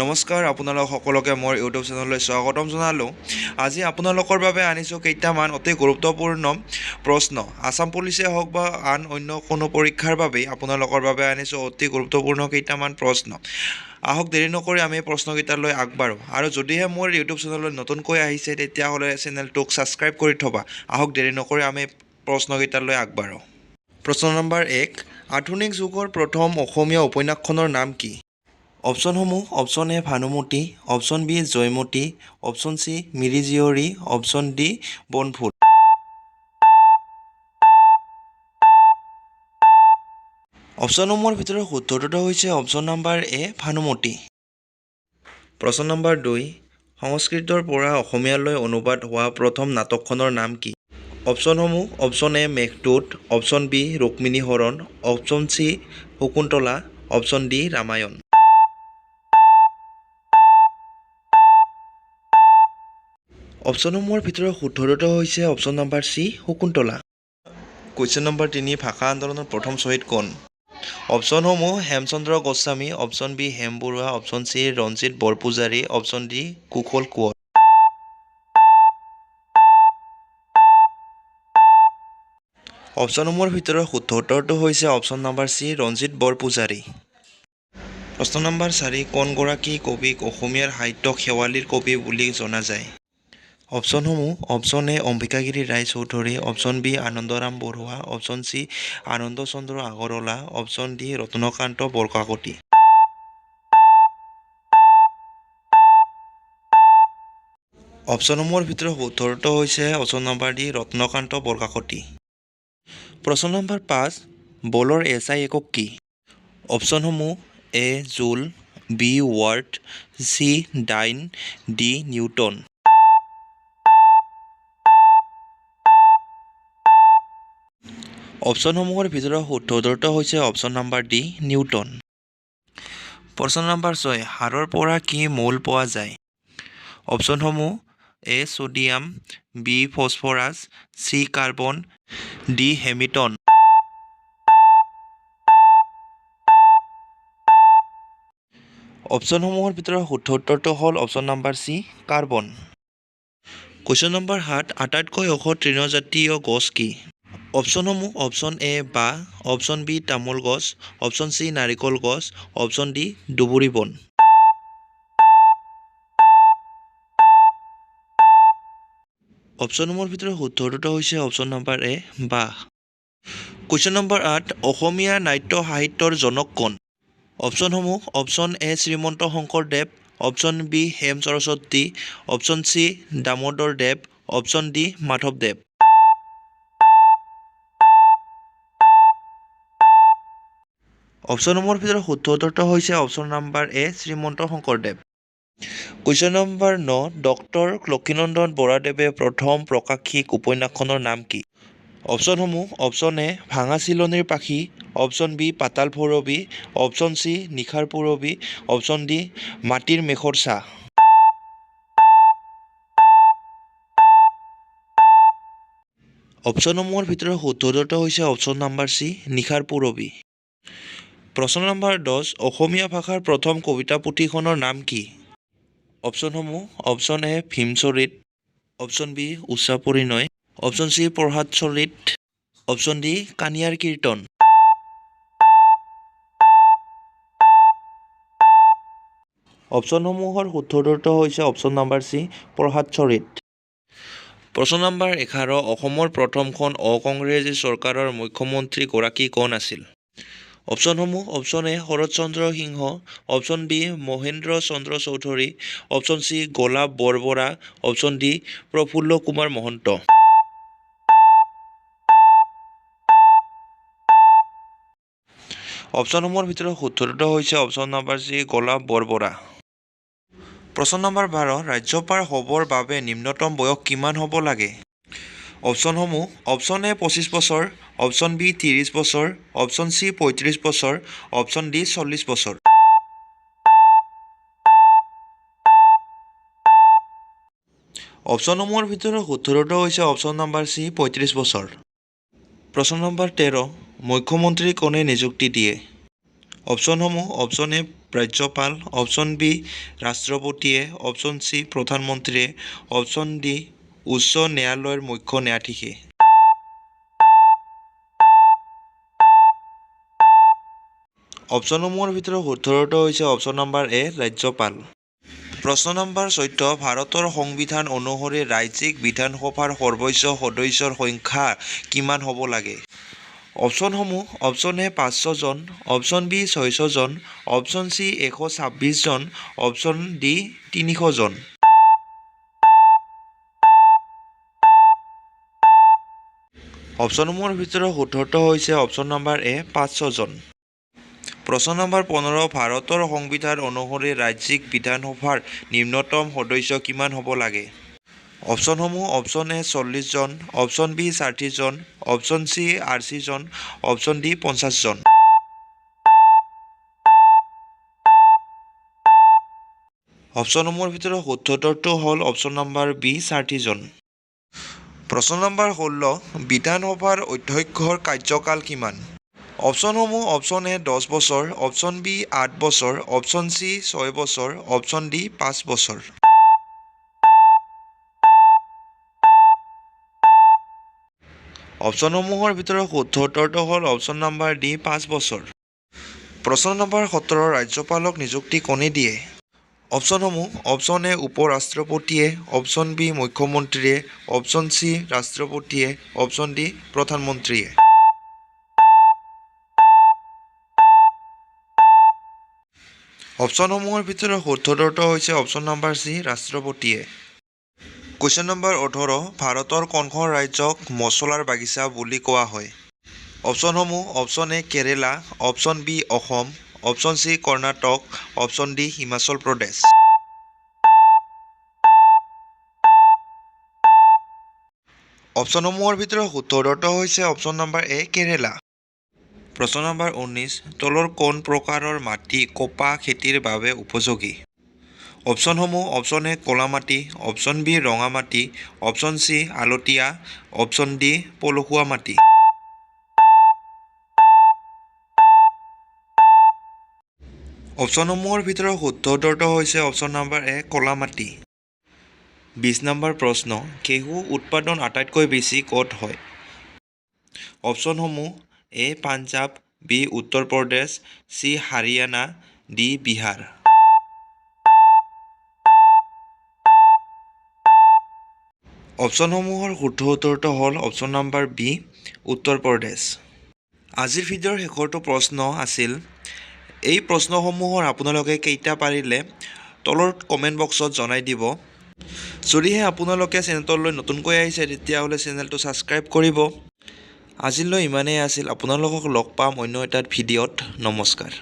নমস্কাৰ, আপোনালোক সকলোকে মোৰ ইউটিউব চেনেললৈ স্বাগতম জনালোঁ। আজি আপোনালোকৰ বাবে আনিছোঁ কেইটামান অতি গুৰুত্বপূৰ্ণ প্ৰশ্ন। আছাম পুলিচে হওক বা আন অন্য কোনো পৰীক্ষাৰ বাবেই আপোনালোকৰ বাবে আনিছোঁ অতি গুৰুত্বপূৰ্ণ কেইটামান প্ৰশ্ন। আহক দেৰি নকৰি আমি প্ৰশ্নকেইটালৈ আগবাঢ়োঁ। আৰু যদিহে মোৰ ইউটিউব চেনেললৈ নতুনকৈ আহিছে তেতিয়াহ'লে চেনেলটোক ছাবস্ক্ৰাইব কৰি থ'বা। আহক দেৰি নকৰি আমি প্ৰশ্নকেইটালৈ আগবাঢ়োঁ। প্ৰশ্ন নম্বৰ 1, আধুনিক যুগৰ প্ৰথম অসমীয়া উপন্যাসখনৰ নাম কি? অপশ্যনসমূহ: option A Bhanumati, option B Joymoti, option C Miri Jiyori, option D বনফুল। অপশ্যনসমূহৰ ভিতৰত শুদ্ধটো হৈছে অপশ্যন নম্বৰ এ ভানুমতী। প্ৰশ্ন নম্বৰ 2, সংস্কৃতৰ পৰা অসমীয়ালৈ অনুবাদ হোৱা প্ৰথম নাটকখনৰ নাম কি? অপশ্যনসমূহ: option A Meghdoot, option B Rukmini Haran, option C Shakuntala, option D Ramayana. অপশ্যনসমূহৰ ভিতৰত শুদ্ধটো হৈছে option number C Shakuntala. Question number 3, ভাষা আন্দোলনৰ প্ৰথম শ্বহীদ কোন? অপশ্যনসমূহ: Hemchandra Goswami, option B Hem Barua, option C Ranjit Borpujari, option D Kushal Konwar. অপশ্যনসমূহৰ ভিতৰত শুদ্ধ উত্তৰটো হৈছে option number C Ranjit Borpujari. প্ৰশ্ন নম্বৰ 4, কোনগৰাকী কবিক অসমীয়াৰ সাহিত্যক শেৱালিৰ কবি বুলি জনা যায়? অপশ্যনসমূহ: option A Ambikagiri Raichoudhury, option B Anandaram Barua, option C Ananda Chandra Agarwala, option D Ratnakanta Borkakoti. অপশ্যনসমূহৰ ভিতৰত শুদ্ধটো হৈছে option number D Ratnakanta Borkakoti. প্ৰশ্ন নম্বৰ 5, বলৰ এছআই একক কি? অপশ্যনসমূহ: A joule, B watt, C dyne, D newton. অপশ্যনসমূহৰ ভিতৰত শুদ্ধ উত্তৰটো হৈছে অপশ্যন নম্বৰ ডি নিউটন। প্ৰশ্ন নম্বৰ 6, সাৰৰ পৰা কি মৌল পোৱা যায়? অপশ্যনসমূহ: A sodium, B phosphorus, C carbon, D হেমিটন। অপশ্যনসমূহৰ ভিতৰত শুদ্ধ উত্তৰটো হ'ল option number C carbon. Question number 7, আটাইতকৈ ওখ তৃণজাতীয় গছ কি? অপশ্যনসমূহ: অপশ্যন এ বাঁহ, অপশ্যন বি তামোল গছ, অপশ্যন চি নাৰিকল গছ, অপশ্যন ডি দুবৰি বন। অপশ্যনসমূহৰ ভিতৰত শুদ্ধ উত্তৰটো হৈছে অপশ্যন নম্বৰ এ বাঁহ। কুৱেশ্যন নম্বৰ 8, অসমীয়া নাট্য সাহিত্যৰ জনক কোন? অপশ্যনসমূহ: option A Srimanta Sankardev, option B Hem Saraswati, option C Damodar Dev, option D মাধৱদেৱ। অপশ্যনসমূহৰ ভিতৰত শুদ্ধ উত্তৰটো হৈছে option number A Srimanta Sankardev. Question number 9, doctor Lakshminandan বৰাদেৱে প্ৰথম প্ৰকাশিত উপন্যাসখনৰ নাম কি? অপশ্যনসমূহ: অপশ্যন এ ভাঙা চিলনীৰ পাখি, অপশ্যন বি পাতাল ভৈৰৱী, অপশ্যন চি নিশাৰ পূৰবী, অপশ্যন ডি মাটিৰ মেঘৰ ছাঁ। অপশ্যনসমূহৰ ভিতৰত শুদ্ধ উত্তৰটো হৈছে অপশ্যন নম্বৰ চি নিশাৰ পূৰবী। প্ৰশ্ন নম্বৰ 10, অসমীয়া ভাষাৰ প্ৰথম কবিতা পুথিখনৰ নাম কি? অপশ্যনসমূহ: option A Bhimcharit, option B Usha Parinay, option C Prabhat Charit, option D কাণিয়াৰ কীৰ্তন। অপশ্যনসমূহৰ শুদ্ধ উত্তৰটো হৈছে অপশ্যন নম্বৰ চি প্ৰভাত চৰিত। প্ৰশ্ন নম্বৰ 11, অসমৰ প্ৰথমখন অ-কংগ্ৰেছী চৰকাৰৰ মুখ্যমন্ত্ৰী গৰাকী কোন আছিল? অপশ্যনসমূহ: option A Saratchandra Sinha, option B Mahendra Chandra Choudhury, option C Golap Borbora, option D Prafulla Kumar Mahanta. অপশ্যনসমূহৰ ভিতৰত শুদ্ধটো হৈছে option number C Golap Borbora. প্ৰশ্ন নম্বৰ 12, ৰাজ্যপাল হ'বৰ বাবে নিম্নতম বয়স কিমান হ'ব লাগে? অপশ্যনসমূহ: অপশ্যন এ 25 বছৰ, অপশ্যন বি 30 বছৰ, অপশ্যন চি 35 বছৰ, অপশ্যন ডি 40 বছৰ। অপশ্যনসমূহৰ ভিতৰত শুদ্ধটো হৈছে অপশ্যন নম্বৰ চি 35 বছৰ। প্ৰশ্ন নম্বৰ 13, মুখ্যমন্ত্ৰী কোনে নিযুক্তি দিয়ে? অপশ্যনসমূহ: অপশ্যন এ ৰাজ্যপাল, অপশ্যন বি ৰাষ্ট্ৰপতিয়ে, অপশ্যন চি প্ৰধানমন্ত্ৰীয়ে, অপশ্যন ডি উচ্চ ন্যায়ালয়ৰ মুখ্য ন্যায়াধীশে। অপশ্যনসমূহৰ ভিতৰত শুদ্ধটো হৈছে অপশ্যন নম্বৰ এ ৰাজ্যপাল। প্ৰশ্ন নম্বৰ 14 ভাৰতৰ সংবিধান অনুসৰি ৰাজ্যিক বিধানসভাৰ সৰ্বোচ্চ সদস্যৰ সংখ্যা কিমান হ'ব লাগে? অপশ্যনসমূহ অপশ্যন এ 500 জন, অপশ্যন বি 600 জন, অপশ্যন চি 126 জন, অপশ্যন ডি 300 জন। অপশ্যনসমূহৰ ভিতৰত শুদ্ধটো হৈছে অপশ্যন নম্বৰ এ 500 জন। প্ৰশ্ন নম্বৰ 15 ভাৰতৰ সংবিধান অনুসৰি ৰাজ্যিক বিধানসভাৰ নিম্নতম সদস্য কিমান হ'ব লাগে? অপশ্যনসমূহ অপশ্যন এ 40 জন, অপশ্যন বি 60 জন, অপশ্যন চি 80 জন, অপশ্যন ডি 50 জন। অপশ্যনসমূহৰ ভিতৰত শুদ্ধটো হ'ল অপশ্যন নম্বৰ বি 60 জন। প্ৰশ্ন নম্বৰ 16 বিধানসভাৰ অধ্যক্ষৰ কাৰ্যকাল কিমান? অপশ্যনসমূহ অপশ্যন এ 10 বছৰ, অপশ্যন বি 8 বছৰ, অপশ্যন চি 6 বছৰ, অপশ্যন ডি 5 বছৰ। অপশ্যনসমূহৰ ভিতৰত শুদ্ধ উত্তৰটো হ'ল অপশ্যন নম্বৰ ডি 5 বছৰ। প্ৰশ্ন নম্বৰ 17 ৰাজ্যপালক নিযুক্তি কোনে দিয়ে? অপশ্যনসমূহ অপশ্যন এ উপ-ৰাষ্ট্ৰপতিয়ে, অপশ্যন বি মুখ্যমন্ত্ৰীয়ে, অপশ্যন চি ৰাষ্ট্ৰপতিয়ে, অপশ্যন ডি প্ৰধানমন্ত্ৰীয়ে। অপশ্যনসমূহৰ ভিতৰত শুদ্ধটো হৈছে অপশ্যন নম্বৰ চি ৰাষ্ট্ৰপতিয়ে। কুৱেশ্যন নম্বৰ 18 ভাৰতৰ কোনখন ৰাজ্যক মছলাৰ বাগিচা বুলি কোৱা হয়? অপশ্যনসমূহ option A Kerala, option B Assam, option C Karnataka, option D Himachal Pradesh. অপশ্যনসমূহৰ ভিতৰত শুদ্ধটো হৈছে অপশ্যন নম্বৰ এ কেৰেলা। প্ৰশ্ন নম্বৰ 19 তলৰ কোন প্ৰকাৰৰ মাটি কপাহ খেতিৰ বাবে উপযোগী? অপশ্যনসমূহ অপশ্যন এ ক'লা মাটি, অপশ্যন বি ৰঙা মাটি, অপশ্যন চি আলতীয়া, অপশ্যন ডি পলসুৱা মাটি। অপশ্যনসমূহৰ ভিতৰত শুদ্ধ উত্তৰটো হৈছে অপশ্যন নম্বৰ এ ক'লা মাটি। 20 নম্বৰ প্ৰশ্ন ঘেঁহু উৎপাদন আটাইতকৈ বেছি ক'ত হয়? অপশ্যনসমূহ এ Punjab, B Uttar Pradesh, C Haryana, D Bihar. অপশ্যনসমূহৰ শুদ্ধ উত্তৰটো হ'ল option number B Uttar Pradesh. আজিৰ ভিডিঅ'ৰ শেষৰটো প্ৰশ্ন আছিল এই প্ৰশ্নসমূহৰ আপোনালোকে কেইটা পাৰিলে তলৰ কমেণ্ট বক্সত জনাই দিব। যদিহে আপোনালোকে চেনেলটোলৈ নতুনকৈ আহিছে তেতিয়াহ'লে চেনেলটো ছাবস্ক্ৰাইব কৰিব। আজিলৈ ইমানেই আছিল। আপোনালোকক লগ পাম অন্য এটা ভিডিঅ'ত। নমস্কাৰ।